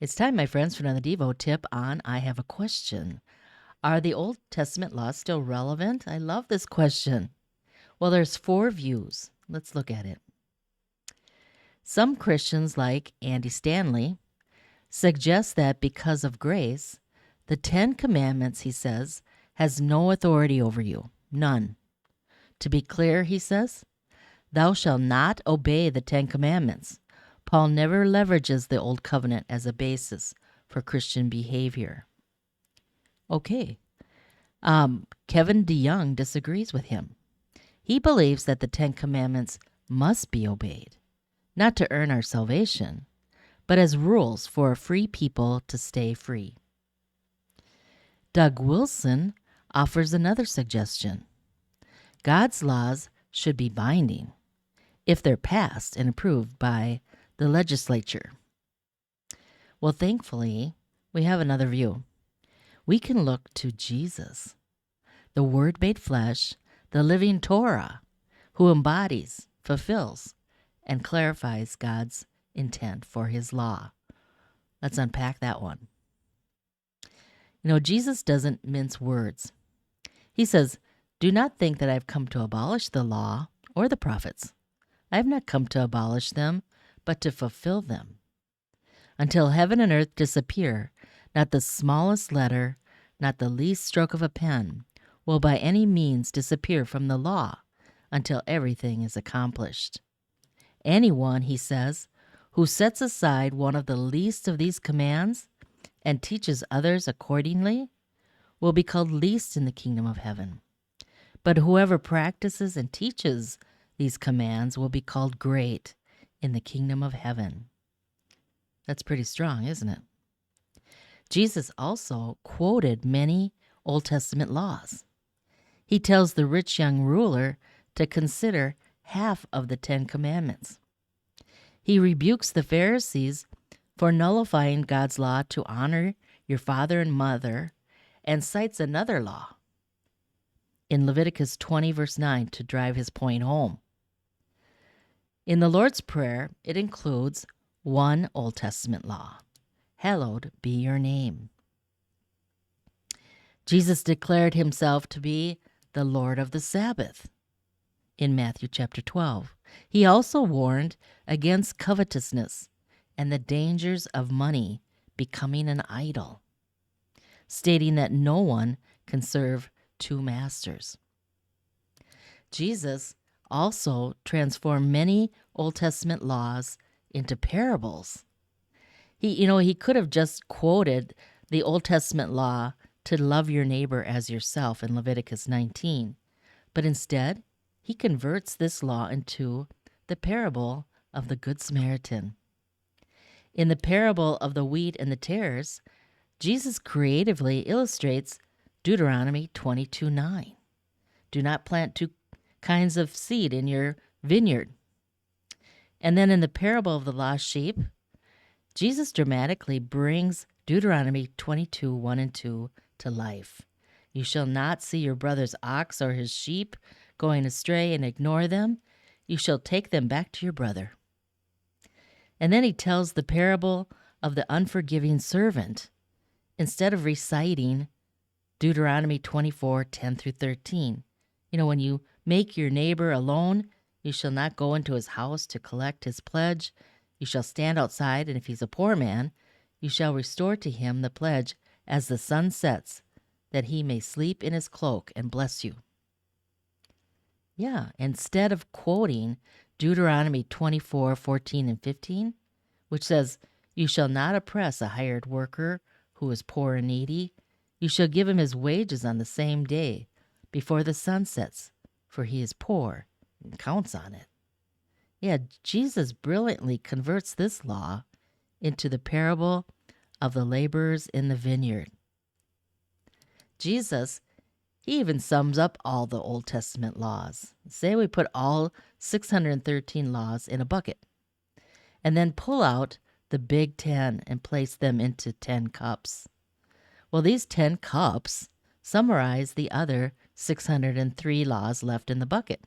It's time, my friends, for another Devo tip on I Have a Question. Are the Old Testament laws still relevant? I love this question. Well, there's four views. Let's look at it. Some Christians, like Andy Stanley, suggest that because of grace, the Ten Commandments, he says, has no authority over you. None. To be clear, he says, thou shalt not obey the Ten Commandments. Paul never leverages the Old Covenant as a basis for Christian behavior. Okay. Kevin DeYoung disagrees with him. He believes that the Ten Commandments must be obeyed, not to earn our salvation, but as rules for a free people to stay free. Doug Wilson offers another suggestion. God's laws should be binding if they're passed and approved by the legislature. Well, thankfully, we have another view. We can look to Jesus, the Word made flesh, the living Torah, who embodies, fulfills, and clarifies God's intent for his law. Let's unpack that one. Jesus doesn't mince words. He says, do not think that I've come to abolish the law or the prophets. I have not come to abolish them, but to fulfill them. Until heaven and earth disappear, not the smallest letter, not the least stroke of a pen, will by any means disappear from the law until everything is accomplished. Anyone, he says, who sets aside one of the least of these commands and teaches others accordingly will be called least in the kingdom of heaven. But whoever practices and teaches these commands will be called great in the kingdom of heaven. That's pretty strong, isn't it? Jesus also quoted many Old Testament laws. He tells the rich young ruler to consider half of the Ten Commandments. He rebukes the Pharisees for nullifying God's law to honor your father and mother, and cites another law in Leviticus 20, verse 9, to drive his point home. In the Lord's Prayer, it includes one Old Testament law: hallowed be your name. Jesus declared himself to be the Lord of the Sabbath in Matthew chapter 12. He also warned against covetousness and the dangers of money becoming an idol, stating that no one can serve two masters. Jesus also transformed many Old Testament laws into parables. He could have just quoted the Old Testament law to love your neighbor as yourself in Leviticus 19, but instead, he converts this law into the parable of the Good Samaritan. In the parable of the wheat and the tares, Jesus creatively illustrates Deuteronomy 22:9. Do not plant two kinds of seed in your vineyard. And then in the parable of the lost sheep, Jesus dramatically brings Deuteronomy 22:1 and 2 to life. You shall not see your brother's ox or his sheep going astray and ignore them. You shall take them back to your brother. And then he tells the parable of the unforgiving servant instead of reciting Deuteronomy 24:10 through 13. When you make your neighbor alone, you shall not go into his house to collect his pledge. You shall stand outside, and if he's a poor man, you shall restore to him the pledge as the sun sets, that he may sleep in his cloak and bless you. Yeah, instead of quoting Deuteronomy 24:14 and 15, which says, you shall not oppress a hired worker who is poor and needy. You shall give him his wages on the same day before the sun sets, for he is poor and counts on it. Yeah, Jesus brilliantly converts this law into the parable of the laborers in the vineyard. Jesus, he even sums up all the Old Testament laws. Say we put all 613 laws in a bucket, and then pull out the big 10 and place them into 10 cups. Well, these 10 cups summarize the other 603 laws left in the bucket.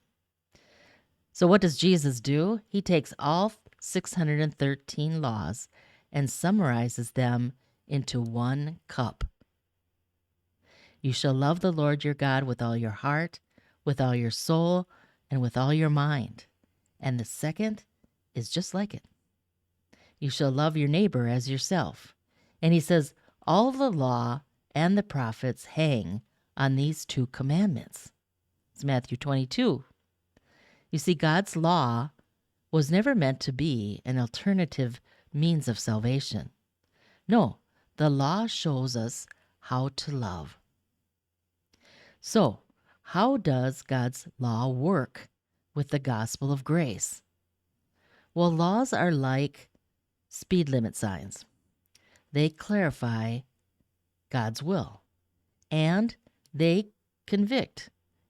So what does Jesus do? He takes all 613 laws and summarizes them into one cup. You shall love the Lord your God with all your heart, with all your soul, and with all your mind. And the second is just like it. You shall love your neighbor as yourself. And he says, all the law and the prophets hang on these two commandments. It's Matthew 22. You see, God's law was never meant to be an alternative means of salvation. No, the law shows us how to love. So, how does God's law work with the gospel of grace? Well, laws are like speed limit signs. They clarify God's will, and they convict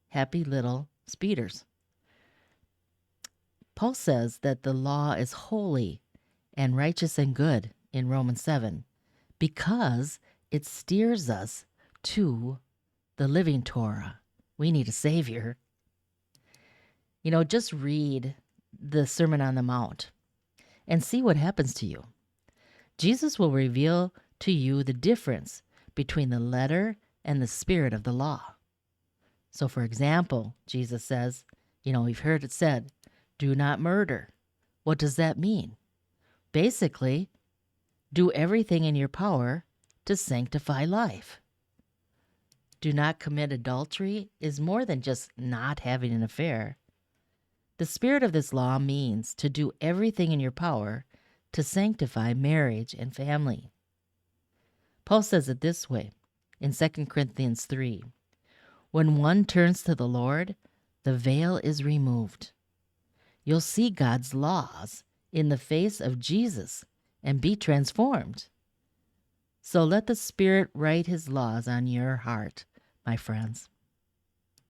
happy little speeders. Paul says that the law is holy and righteous and good in Romans 7 because it steers us to the living Torah. We need a Savior. Just read the Sermon on the Mount and see what happens to you. Jesus will reveal to you the difference between the letter and the spirit of the law. So, for example, Jesus says, we've heard it said, do not murder. What does that mean? Basically, do everything in your power to sanctify life. Do not commit adultery is more than just not having an affair. The spirit of this law means to do everything in your power to sanctify marriage and family. Paul says it this way in 2 Corinthians 3. When one turns to the Lord, the veil is removed. You'll see God's laws in the face of Jesus and be transformed. So let the Spirit write his laws on your heart, my friends.